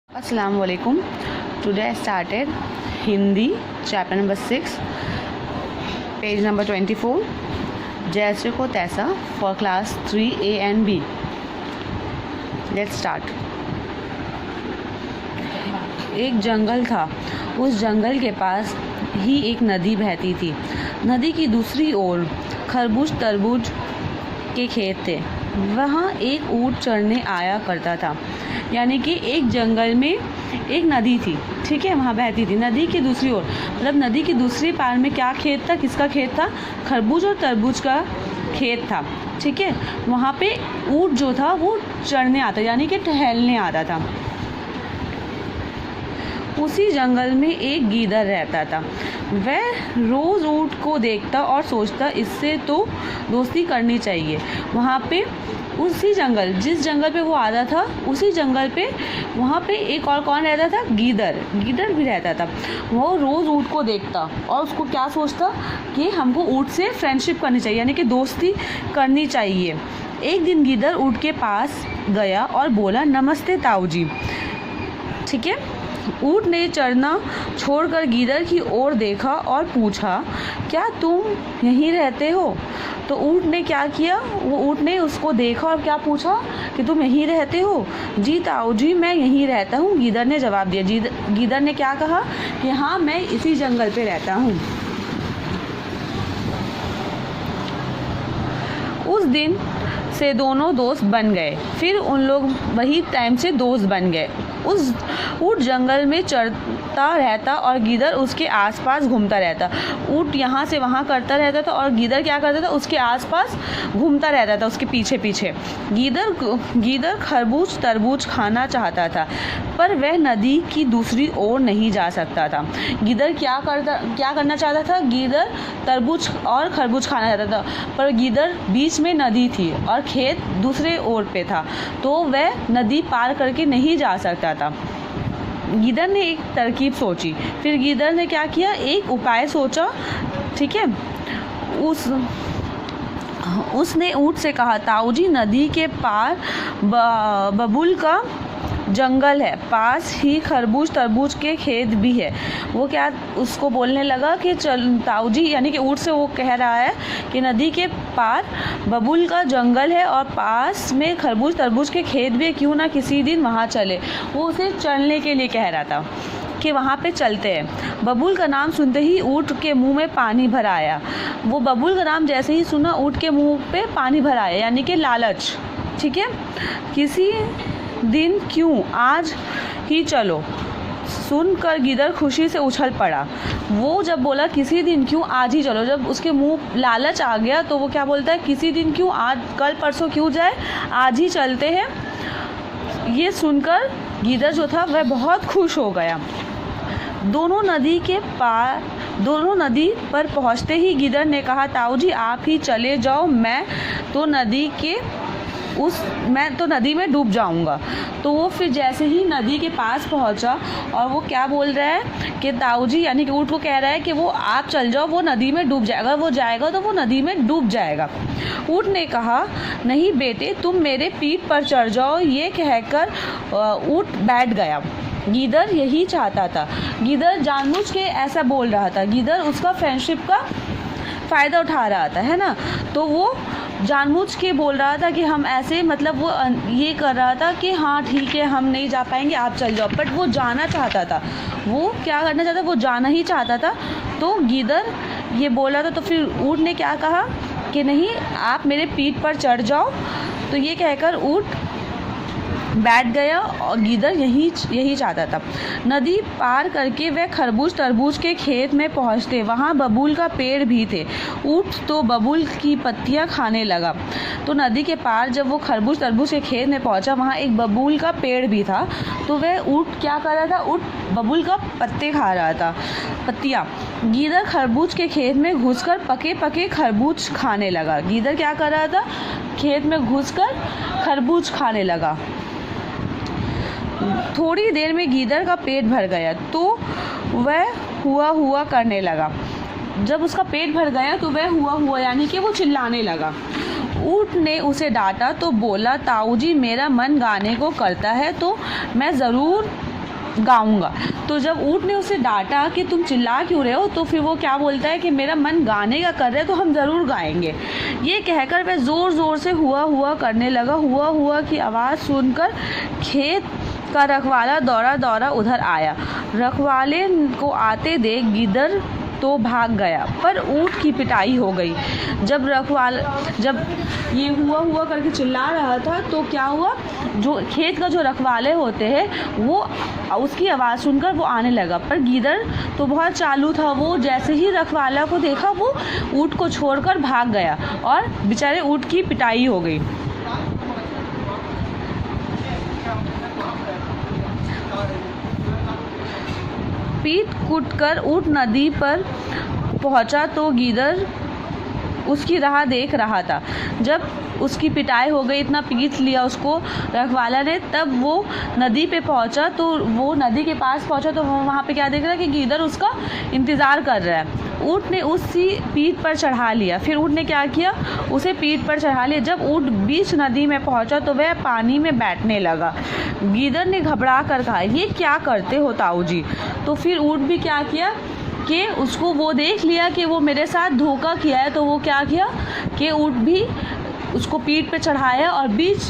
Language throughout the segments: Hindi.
Assalamu alaikum. Today I started Hindi chapter number 6 page number 24 जैसे को तैसा for class 3A and B. Let's start. एक जंगल था। उस जंगल के पास ही एक नदी बहती थी। नदी की दूसरी ओर खरबूज तरबूज के खेत थे। वहाँ एक ऊँट चढ़ने आया करता था। यानी कि एक जंगल में एक नदी थी, ठीक है, वहाँ बहती थी। नदी की दूसरी ओर मतलब नदी की दूसरी पार में क्या खेत था, किसका खेत था? खरबूज और तरबूज का खेत था, ठीक है। वहाँ पे ऊँट जो था वो चढ़ने आता, यानी कि टहलने आता था। उसी जंगल में एक गीदड़ रहता था। वह रोज़ ऊँट को देखता और सोचता इससे तो दोस्ती करनी चाहिए। वहाँ पे उसी जंगल, जिस जंगल पे वो आता था, उसी जंगल पे वहाँ पे एक और कौन रहता था? गीदड़ भी रहता था। वो रोज़ ऊँट को देखता और उसको क्या सोचता कि हमको ऊँट से फ्रेंडशिप करनी चाहिए, यानी कि दोस्ती करनी चाहिए। एक दिन गीदड़ ऊँट के पास गया और बोला, नमस्ते ताऊ जी, ठीक है। ऊँट ने चढ़ना छोड़कर गीदड़ की ओर देखा और पूछा, क्या तुम यहीं रहते हो? तो ऊँट ने क्या किया, वो ऊँट ने उसको देखा और क्या पूछा कि तुम यहीं रहते हो? जी ताऊ जी, मैं यहीं रहता हूँ, गीदड़ ने जवाब दिया। गीदड़ ने क्या कहा कि हाँ, मैं इसी जंगल पे रहता हूँ। उस दिन से दोनों दोस्त बन गए। फिर उन लोग वही टाइम से दोस्त बन गए। उस ऊँट जंगल में चढ़ता रहता और गीदड़ उसके आसपास घूमता रहता। ऊँट यहाँ से वहाँ करता रहता था और गीदड़ क्या करता था? उसके आसपास घूमता रहता था, उसके पीछे पीछे। गीदड़ खरबूज तरबूज खाना चाहता था, पर वह नदी की दूसरी ओर नहीं जा सकता था। गीदड़ क्या करना चाहता था? गीदड़ तरबूज और खरबूज खाना चाहता था, पर गीदड़ बीच में नदी थी और खेत दूसरे ओर पे था, तो वह नदी पार करके नहीं जा सकता था। गीदड़ ने एक तरकीब सोची। फिर गीदड़ ने क्या किया? एक उपाय सोचा, ठीक है। उसने ऊँट से कहा, ताऊ जी, नदी के पार बबूल का जंगल है, पास ही खरबूज तरबूज के खेत भी है। वो क्या उसको बोलने लगा कि चल ताऊ जी, यानी कि ऊँट से वो कह रहा है कि नदी के पार बबूल का जंगल है और पास में खरबूज तरबूज के खेत भी है, क्यों ना किसी दिन वहाँ चले। वो उसे चलने के लिए कह रहा था कि वहाँ पे चलते हैं। बबूल का नाम सुनते ही ऊँट के मुंह में पानी भर आया। वो बबूल का नाम जैसे ही सुना, ऊँट के मुंह पे पानी भर आया, यानी कि लालच, ठीक है। किसी दिन क्यों, आज ही चलो, सुनकर गीदड़ खुशी से उछल पड़ा। वो जब बोला किसी दिन क्यों, आज ही चलो, जब उसके मुंह लालच आ गया तो वो क्या बोलता है? किसी दिन क्यों, आज कल परसों क्यों जाए, आज ही चलते हैं। ये सुनकर गीदड़ जो था वह बहुत खुश हो गया। दोनों नदी पर पहुंचते ही गीदड़ ने कहा, ताऊ जी, आप ही चले जाओ, मैं तो नदी में डूब जाऊंगा। तो वो फिर जैसे ही नदी के पास पहुंचा और वो क्या बोल रहा है कि ताऊ जी, यानी कि ऊँट को कह रहा है कि वो आप चल जाओ, वो नदी में डूब जाएगा, वो जाएगा तो वो नदी में डूब जाएगा। ऊँट ने कहा, नहीं बेटे, तुम मेरे पीठ पर चढ़ जाओ। ये कहकर ऊँट बैठ गया। गीदड़ यही चाहता था। गीदड़ जानबूझ के ऐसा बोल रहा था। गीदड़ उसका फ्रेंडशिप का फ़ायदा उठा रहा था, है ना। तो वो जानबूझ के बोल रहा था कि हम ऐसे, मतलब वो ये कर रहा था कि हाँ ठीक है, हम नहीं जा पाएंगे, आप चल जाओ। बट वो जाना चाहता था। वो क्या करना चाहता? वो जाना ही चाहता था। तो गीदड़ ये बोला था, तो फिर ऊँट ने क्या कहा कि नहीं, आप मेरे पीठ पर चढ़ जाओ। तो ये कहकर ऊँट बैठ गया और गीदड़ यही चाहता था। नदी पार करके वह खरबूज तरबूज के खेत में पहुंचते। वहां बबूल का पेड़ भी थे। ऊँट तो बबूल की पत्तियां खाने लगा। तो नदी के पार जब वो खरबूज तरबूज के खेत में पहुंचा, वहां एक बबूल का पेड़ भी था। तो वह ऊँट क्या कर रहा था? ऊँट बबूल का पत्ते खा रहा था, पत्तियाँ। गीदड़ खरबूज के खेत में घुसकर पके पके खरबूज खाने लगा। गीदड़ क्या कर रहा था? खेत में घुसकर खरबूज खाने लगा। थोड़ी देर में गीदड़ का पेट भर गया तो वह हुआ करने लगा। जब उसका पेट भर गया तो वह हुआ यानी कि वो चिल्लाने लगा। ऊँट ने उसे डांटा तो बोला, ताऊ जी, मेरा मन गाने को करता है तो मैं ज़रूर गाऊंगा। तो जब ऊँट ने उसे डांटा कि तुम चिल्ला क्यों रहे हो, तो फिर वो क्या बोलता है कि मेरा मन गाने का कर रहा है तो हम ज़रूर गाएंगे। ये कहकर वह ज़ोर ज़ोर से हुआ हुआ करने लगा। हुआ हुआ की आवाज़ सुनकर खेत का रखवाला दौड़ा दौड़ा उधर आया। रखवाले को आते देख गिद्दर तो भाग गया, पर ऊँट की पिटाई हो गई। जब ये हुआ करके चिल्ला रहा था तो क्या हुआ, जो खेत का जो रखवाले होते हैं वो उसकी आवाज़ सुनकर वो आने लगा, पर गीदड़ तो बहुत चालू था। वो जैसे ही रखवाला को देखा वो ऊँट को छोड़कर भाग गया और बेचारे ऊँट की पिटाई हो गई। पीट कूटकर ऊँट नदी पर पहुंचा तो गीदड़ उसकी राह देख रहा था। जब उसकी पिटाई हो गई, इतना पीट लिया उसको रखवाला ने, तब वो नदी पे पहुंचा। तो वो नदी के पास पहुंचा तो वो वहाँ पे क्या देख रहा है कि गीदड़ उसका इंतज़ार कर रहा है। ऊँट ने उसी पीठ पर चढ़ा लिया। फिर ऊँट ने क्या किया, उसे पीठ पर चढ़ा लिया। जब ऊँट बीच नदी में पहुंचा तो वह पानी में बैठने लगा। गीदड़ ने घबरा कर कहा, ये क्या करते हो ताऊ जी। तो फिर ऊँट भी क्या किया कि उसको वो देख लिया कि वो मेरे साथ धोखा किया है, तो वो क्या किया कि ऊँट भी उसको पीठ पे चढ़ाया और बीच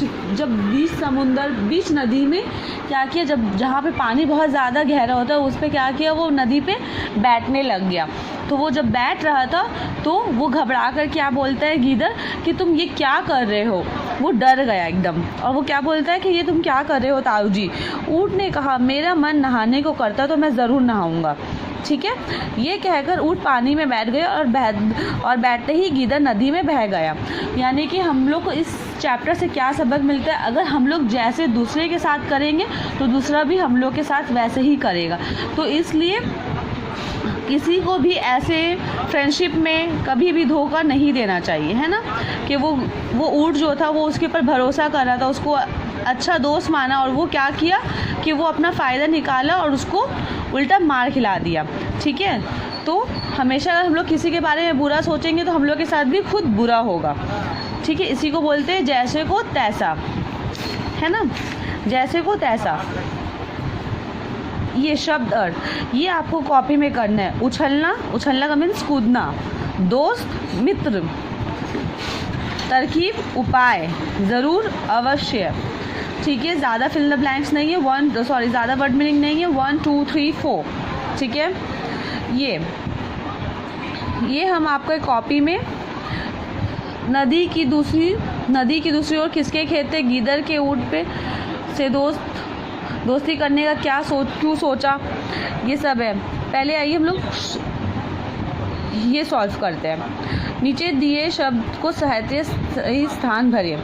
नदी में क्या किया, जहाँ पे पानी बहुत ज़्यादा गहरा होता है उस पर क्या किया, वो नदी पे बैठने लग गया। तो वो जब बैठ रहा था तो वो घबरा कर क्या बोलता है गीदड़ कि तुम ये क्या कर रहे हो। वो डर गया एकदम और वो क्या बोलता है कि ये तुम क्या कर रहे हो ताऊ जी। ऊँट ने कहा, मेरा मन नहाने को करता तो मैं ज़रूर नहाऊंगा। ठीक है, ये कहकर ऊँट पानी में बैठ गया और बैठते ही गीदड़ नदी में बह गया। यानी कि हम लोग को इस चैप्टर से क्या सबक मिलता है, अगर हम लोग जैसे दूसरे के साथ करेंगे तो दूसरा भी हम लोग के साथ वैसे ही करेगा। तो इसलिए किसी को भी ऐसे फ्रेंडशिप में कभी भी धोखा नहीं देना चाहिए, है ना। कि वो ऊँट जो था वो उसके ऊपर भरोसा कर रहा था, उसको अच्छा दोस्त माना और वो क्या किया कि वो अपना फ़ायदा निकाला और उसको उल्टा मार खिला दिया। ठीक है, तो हमेशा अगर हम लोग किसी के बारे में बुरा सोचेंगे तो हम लोग के साथ भी खुद बुरा होगा। ठीक है, इसी को बोलते हैं जैसे को तैसा, है ना, जैसे को तैसा। ये शब्द अर्थ ये आपको कॉपी में करना है। उछलना का मीन्स कूदना, दोस्त मित्र, तरकीब उपाय, ज़रूर अवश्य। ठीक है, ज़्यादा फिल द ब्लैंक्स नहीं है, ज़्यादा वर्ड मीनिंग नहीं है, 1 2 3 4। ठीक है, ये हम आपको कॉपी में नदी की दूसरी ओर किसके खेत थे, गीदड़ के ऊँट पे से दोस्ती करने का क्यों सोचा, ये सब है। पहले आइए हम लोग ये सॉल्व करते हैं। नीचे दिए शब्द को सही स्थान भरिए।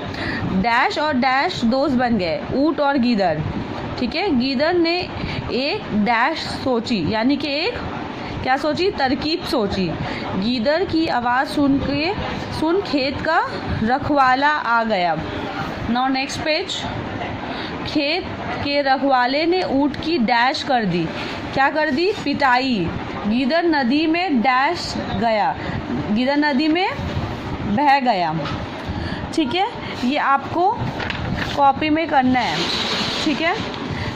डैश और डैश दोस्त बन गए, ऊँट और गीदड़। ठीक है, गीदड़ ने एक डैश सोची, यानी कि एक क्या सोची, तरकीब सोची। गीदड़ की आवाज़ सुन खेत का रखवाला आ गया। Now next page. खेत के रखवाले ने ऊँट की डैश कर दी, क्या कर दी, पिटाई। गीदड़ नदी में डैश गया, गीदड़ नदी में बह गया। ठीक है, ये आपको कॉपी में करना है। ठीक है,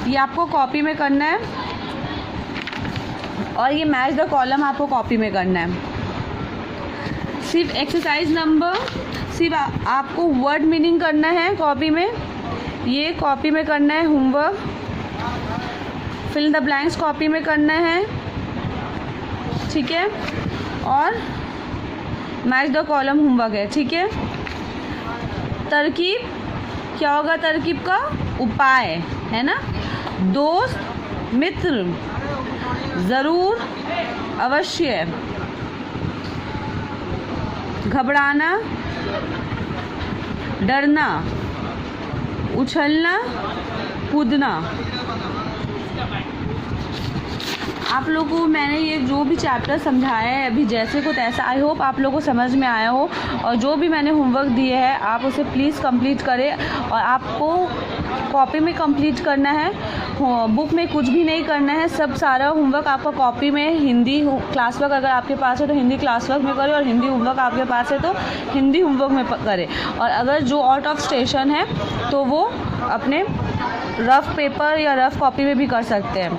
ये आपको कॉपी में करना है और ये मैच द कॉलम आपको कॉपी में करना है। सिर्फ एक्सरसाइज नंबर, सिर्फ आपको वर्ड मीनिंग करना है कॉपी में, ये कॉपी में करना है। Homework fill the blanks copy में करना है। ठीक है, और मैच द कॉलम होमवर्क है। ठीक है, तरकीब क्या होगा, तरकीब का उपाय, है ना। दोस्त मित्र, ज़रूर अवश्य, घबराना डरना, उछलना कूदना। आप लोगों को मैंने ये जो भी चैप्टर समझाया है अभी जैसे को तैसा, आई होप आप लोगों को समझ में आया हो। और जो भी मैंने होमवर्क दिए है आप उसे प्लीज़ कंप्लीट करें, और आपको कॉपी में कंप्लीट करना है, बुक में कुछ भी नहीं करना है। सब सारा होमवर्क आपका कॉपी में, हिंदी क्लास वर्क अगर आपके पास है तो हिंदी क्लास वर्क में करें, और हिंदी होमवर्क आपके पास है तो हिंदी होमवर्क में करें। और अगर जो आउट ऑफ स्टेशन है तो वो अपने रफ़ पेपर या रफ़ कॉपी में भी कर सकते हैं।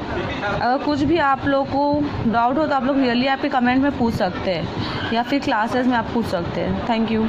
अगर कुछ भी आप लोग को डाउट हो तो आप लोग रियली आपके कमेंट में पूछ सकते हैं या फिर क्लासेस में आप पूछ सकते हैं। Thank you.